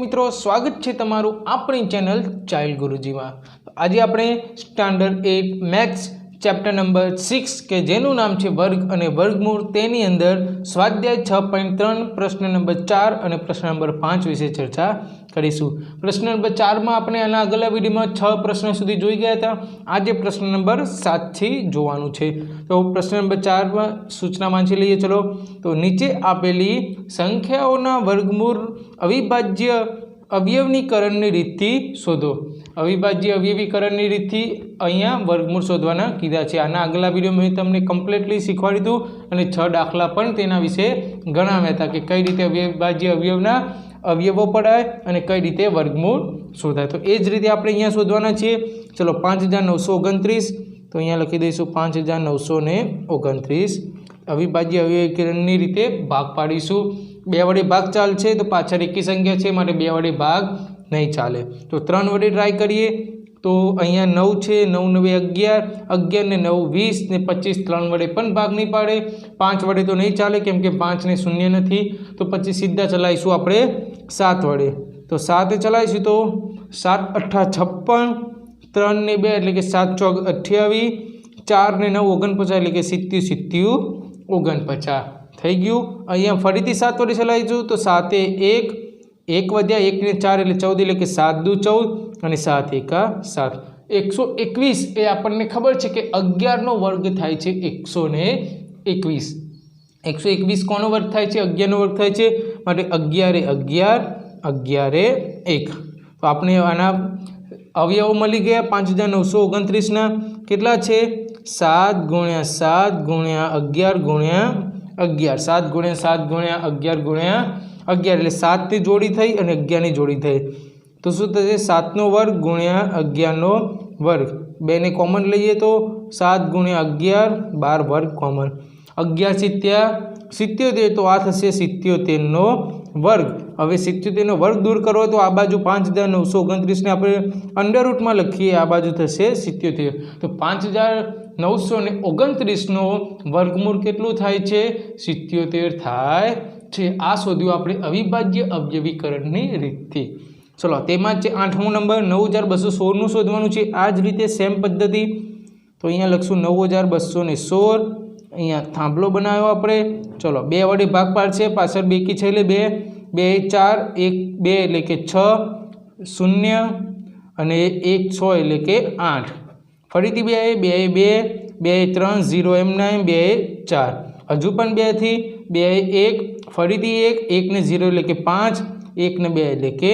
मित्रों स्वागत है तमारू अपनी चैनल चाइल्ड गुरुजी में। आज આપણે स्टैंडर्ड 8 मैथ्स चैप्टर नंबर 6 के जेनु नाम है वर्ग और वर्गमूल तेनी अंदर स्वाध्याय 6.3 प्रश्न नंबर 4 और प्रश्न नंबर 5 विषे चर्चा करीशू। प्रश्न नंबर 4 में आपने आना अगला विडियो में 6 प्रश्न सुधी जोई गया था। आज प्रश्न नंबर 7 थी जोवानुं छे। तो प्रश्न नंबर 4 में सूचना वांची लीए। चलो तो नीचे आपेली संख्याओना वर्गमूल अविभाज्य अवयवीकरणनी रीतथी शोधो। अविभाज्य अवयवीकरणनी रीतथी अहींया वर्गमूल शोधवाना कीधा छे। आना अगला विडियो में तमने कम्प्लीटली शीखवाडी दीधुं अने 6 दाखला पण तेना विषे गणाव्या हता कि कई रीते अविभाज्य अवयवना अवयवो पड़ाय अने कई रीते वर्गमूल शोधाय। तो ए ज रीते आपणे अहींया शोधवाना छीए। चलो 5929 तो अहींया लखी दईशुं 5929 अविभाज्य अवयवीकरणनी रीते भाग पाडीशुं। 2 वडे भाग चालशे तो पाछळ एकी संख्या छे माटे 2 वडे भाग नहीं चाले। तो 3 वडे ट्राय करिए तो अहींया 9 छे 9 9 11 11 ने 9 20 ने 25 3 वडे पण भाग नहीं पाड़े। 5 वडे तो नहीं चाले केम के 5 ने शून्य नहीं तो पछी सीधा चलाईशुं आपणे 7 वडे। तो 7 चलाईशुं तो 7 8 56 3 ने 2 एटले के 7 4 28 4 ने 9 49 एटले के 70 49 થઈ ગયું। અહીંયા ફરીથી 7 વડે ચલાવીશું તો 7 1 1 વધ્યા 1 ને 4 એટલે 14 એટલે કે 7 દુ 14 અને 7 એકા 7 121 એ આપણને ખબર છે કે 11 નો વર્ગ થાય છે 121 121 કોનો વર્ગ થાય છે 11 નો વર્ગ થાય છે માટે 11 એ 11 11 એ 1। તો આપણે આના અવયવો મળી ગયા 5929 ના કેટલા છે 7 × 7 × 11 × 11 7 × 7 × 11 × 11 એટલે 7 ની જોડી થઈ અને 11 ની જોડી થઈ તો શું થશે 7 નો વર્ગ × 11 નો વર્ગ 2 ને કોમન લઈએ તો 7 × 11 12 વર્ગ કોમન 11 × 77 તો આ થશે 77 નો વર્ગ। હવે 77 નો વર્ગ દૂર કરવો તો આ બાજુ 5929 ને આપણે અંડરરૂટ માં લખીએ આ બાજુ થશે 77 તો 5929 નો વર્ગમૂળ કેટલું થાય છે 77 થાય છે। આ શોધ્યું આપણે અવિભાજ્ય અવયવીકરણની રીતથી। ચલો તેમાં છે 8મો નંબર 9216 નું શોધવાનું છે। આ જ રીતે સેમ પદ્ધતિ તો અહીંયા લખશું 9216 અહીંયા થાંભલો બનાવ્યો આપણે। ચલો 2 વડે ભાગ પાડશે પાછળ બેકી છે એટલે 2 2 4 1 2 એટલે કે 6 0 અને 1 6 એટલે કે 8 ફરીથી 2 2 2 3 0 એમ 9 2 4 હજુ પણ 2 થી 2 1 ફરીથી 1 1 ને 0 એટલે કે 5 1 ને 2 એટલે કે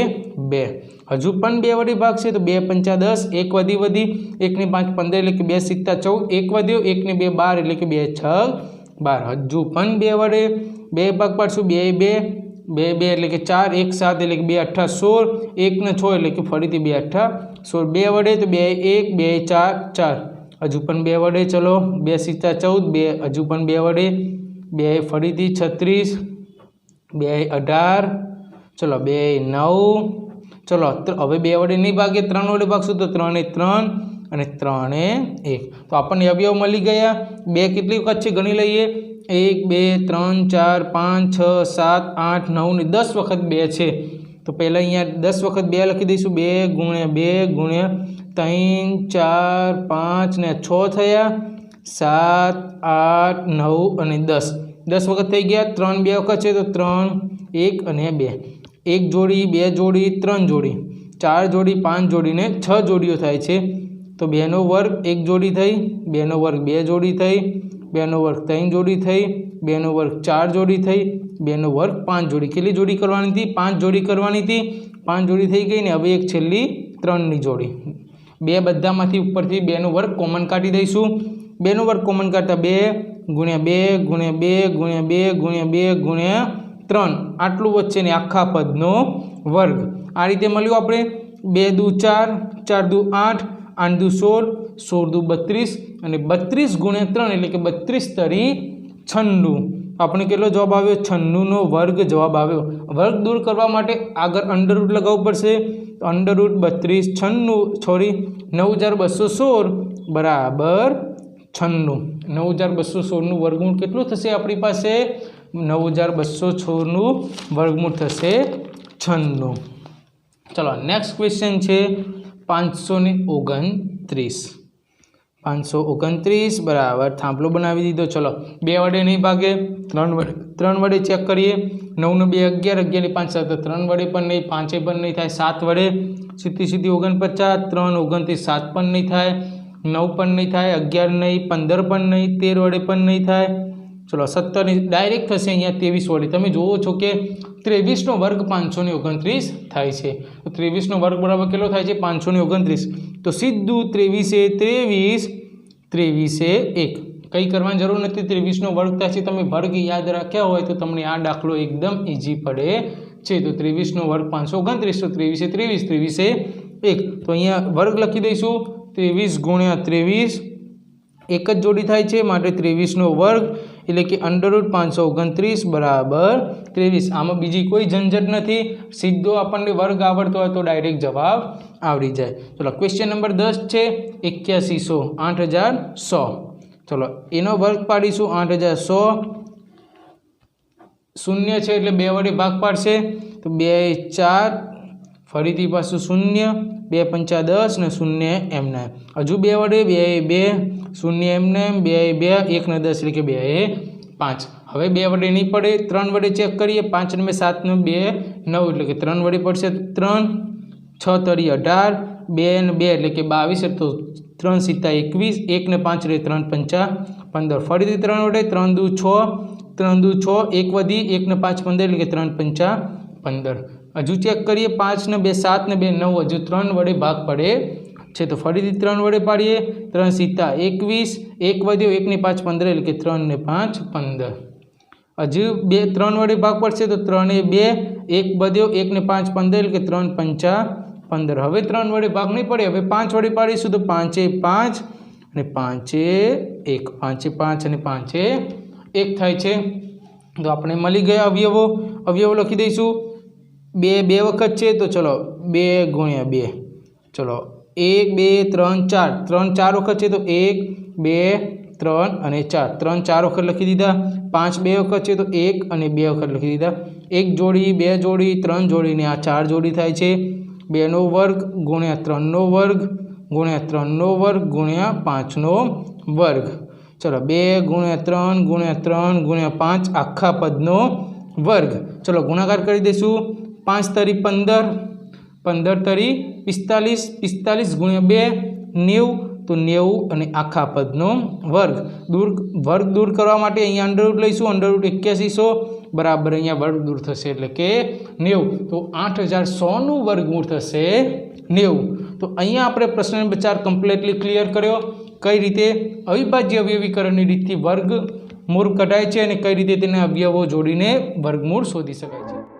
2 હજુ પણ 2 વડે ભાગશે તો 2 5 10 1 વધી 1 ને 5 15 એટલે કે 2 સિત્તા 14 1 વધ્યો 1 ને 2 12 એટલે કે 2 6 12 હજુ પણ 2 વડે 2 ભાગ પાડશું 2 2 2 2 એટલે કે 4 1 7 એટલે કે 2 8 16 1 ને 6 એટલે કે ફરીથી 2 8 16 2 વડે તો 2 1 2 4 4 હજુ પણ 2 વડે ચલો 2 સિત્તા 14 2 હજુ પણ 2 વડે 2 ફરીથી 36 2 18 चलो 2 9 चलो હવે 2 વડે નહીં ભાગે 3 વડે ભાગશું તો 3 ને 3 અને 3 ને 1 તો આપણને અવયવ મળી ગયા। 2 કેટલી વખત છે ગણી લઈએ 1 2 3 4 5 6 7 8 9 ને 10 વખત 2 છે તો પહેલા અહીંયા 10 વખત 2 લખી દઈશું 2 × 2 × 3 4 5 ને 6 થયા 7 8 9 અને 10 10 વખત થઈ ગયા 3 2 વખત છે તો 3 1 અને 2 1 જોડી 2 જોડી 3 જોડી 4 જોડી 5 જોડી ને 6 જોડીઓ થાય છે તો 2 નો વર્ગ 1 જોડી થઈ 2 નો વર્ગ 2 જોડી થઈ 2 નો વર્ગ 3 જોડી થઈ 2 નો વર્ગ 4 જોડી થઈ 2 નો વર્ગ 5 જોડી કેટલી જોડી કરવાની હતી 5 જોડી કરવાની હતી 5 જોડી થઈ ગઈ ને હવે એક છેલ્લી 3 ની જોડી 2 બધામાંથી ઉપરથી 2 નો વર્ગ કોમન કાઢી દઈશું 2 નો વર્ગ કોમન કાઢતા 2 × 2 × 2 × 2 × 2 × 3 આટલું વચ્ચે ને આખા પદનો વર્ગ આ રીતે મળ્યું આપણે 2 દુ 4 4 દુ 8 8 દુ 16 16 દુ 32 અને 32 × 3 એટલે કે 32 તરી 96 આપણે કેટલો જવાબ આવ્યો 96 નો વર્ગ જવાબ આવ્યો। વર્ગ દૂર કરવા માટે આગળ અંડરરૂટ લગાવવું પડશે તો અંડરરૂટ 32 96 છોડી 9216 બરાબર 96 9216 નું વર્ગમૂળ કેટલું થશે આપણી પાસે 9216 નું વર્ગમૂળ થશે 96। ચલો નેક્સ્ટ ક્વેશ્ચન છે 529. 529 બરાબર થાંભલો બનાવી દીધો. ચલો 2 વડે નહીં ભાગે, 3 વડે ચેક કરીએ. 9 ને 2 11, 11 ને 5 7, 3 વડે પણ નહીં, 5 પણ નહીં થાય. 7 વડે સીધી 49, 3 29, 7 પણ નહીં થાય, 9 પણ નહીં થાય, 11 નહીં, 15 પણ નહીં, 13 વડે પણ નહીં થાય. ચલો 17 ની ડાયરેક્ટ થશે અહીંયા 23 વડે. તમે જુઓ છો કે 23નો વર્ગ 529 થાય છે. તો 23નો વર્ગ બરાબર કેટલો થાય છે? 529. તો સીધું 23 23 1. કંઈ કરવાની જરૂર નથી. 23નો વર્ગ થાય છે. તમે વર્ગ યાદ રાખ્યા હોય તો તમને આ દાખલો એકદમ ઇઝી પડે છે. તો 23નો વર્ગ 529, તો 23 23 1. તો અહીંયા વર્ગ લખી દઈશું. 23 ગુણ્યા 23 એક જ જોડી થાય છે, માટે 23નો વર્ગ એટલે કે √529 બરાબર 23. આમાં બીજી કોઈ ઝંઝટ નથી. સીધો આપણને વર્ગ આવડતો હોય તો ડાયરેક્ટ જવાબ આવડી જાય. ચલો ક્વેશ્ચન નંબર 10 છે 8100 8100. ચલો એનો વર્ગ પાડીશું. 8100 શૂન્ય છે એટલે 2 વડે ભાગ પાડશે. તો 2 4, ફરીથી પાછું 0, 2 5 10 ને 0 એમને. હજુ 2 વડે 2 0 એમને 2 2 1 ને 10 એટલે કે 2 5. હવે 2 વડે નહીં પડે. 3 વડે ચેક કરીએ. 5 ને 7 ને 2 9 એટલે કે 3 વડે પડશે. 3 6 તરી 18, 2 ને 2 એટલે કે 22, તો 3 સીતા 21, 1 ને 5 એટલે 3 5 15. ફરીથી 3 વડે 3 દુ 6, 3 દુ 6, 1 વધી 1 ને 5 15 એટલે કે 3 5 15. હજુ ચેક કરીએ. 5 ને 2 7 ને 2 9, હજુ 3 વડે ભાગ પડે છે. તો ફરીથી 3 વડે પાડીએ. 3 સીતા 21, 1 વધ્યો 1 ને 5 15 એટલે કે 3 ને 5 15. હજુ 3 વડે ભાગ પડશે. તો 3 ને 2, 1 વધ્યો 1 ને 5 15 એટલે કે 3 5 15. હવે 3 વડે ભાગ નહીં પડે. હવે 5 વડે પાડીશું. તો 5 5 અને 5 1, 5 5 અને 5 1 થાય છે. તો આપણે મળી ગયા અવયવો લખી દઈશું. 2 2 વખત છે. તો ચલો 2 ગુણ્યા 2. ચલો 1 2 3 4, 3 4 વખત છે. તો 1 2 3 અને 4, 3 4 વખત લખી દીધા. 5 2 વખત છે. તો 1 અને 2 વખત લખી દીધા. 1 જોડી 2 જોડી 3 જોડી ને આ 4 જોડી થાય છે. 2 નો વર્ગ ગુણ્યા 3 નો વર્ગ ગુણ્યા 3 નો વર્ગ ગુણ્યા 5 નો વર્ગ. ચલો 2 ગુણ્યા 3 ગુણ્યા 3 ગુણ્યા 5 આખા પદનો વર્ગ. ચલો ગુણાકાર કરી દઈશું. 5 તરી 15, 15 તરી 45, 45 ગુણ્યા 2 90, તો 90 અને આખા પદનો વર્ગ. વર્ગ દૂર કરવા માટે અહીંયા અંડરરૂટ લઈશું. √8100 બરાબર અહીંયા વર્ગ દૂર થશે એટલે કે 90. તો 8100નું વર્ગમૂળ થશે 90. તો અહીંયા આપણે પ્રશ્ન નંબર 4 કમ્પ્લીટલી ક્લિયર કર્યો. કઈ રીતે અવિભાજ્ય અવયવીકરણની રીતથી વર્ગમૂળ કઢાય છે અને કઈ રીતે તેને અવયવો જોડીને વર્ગમૂળ શોધી શકાય છે.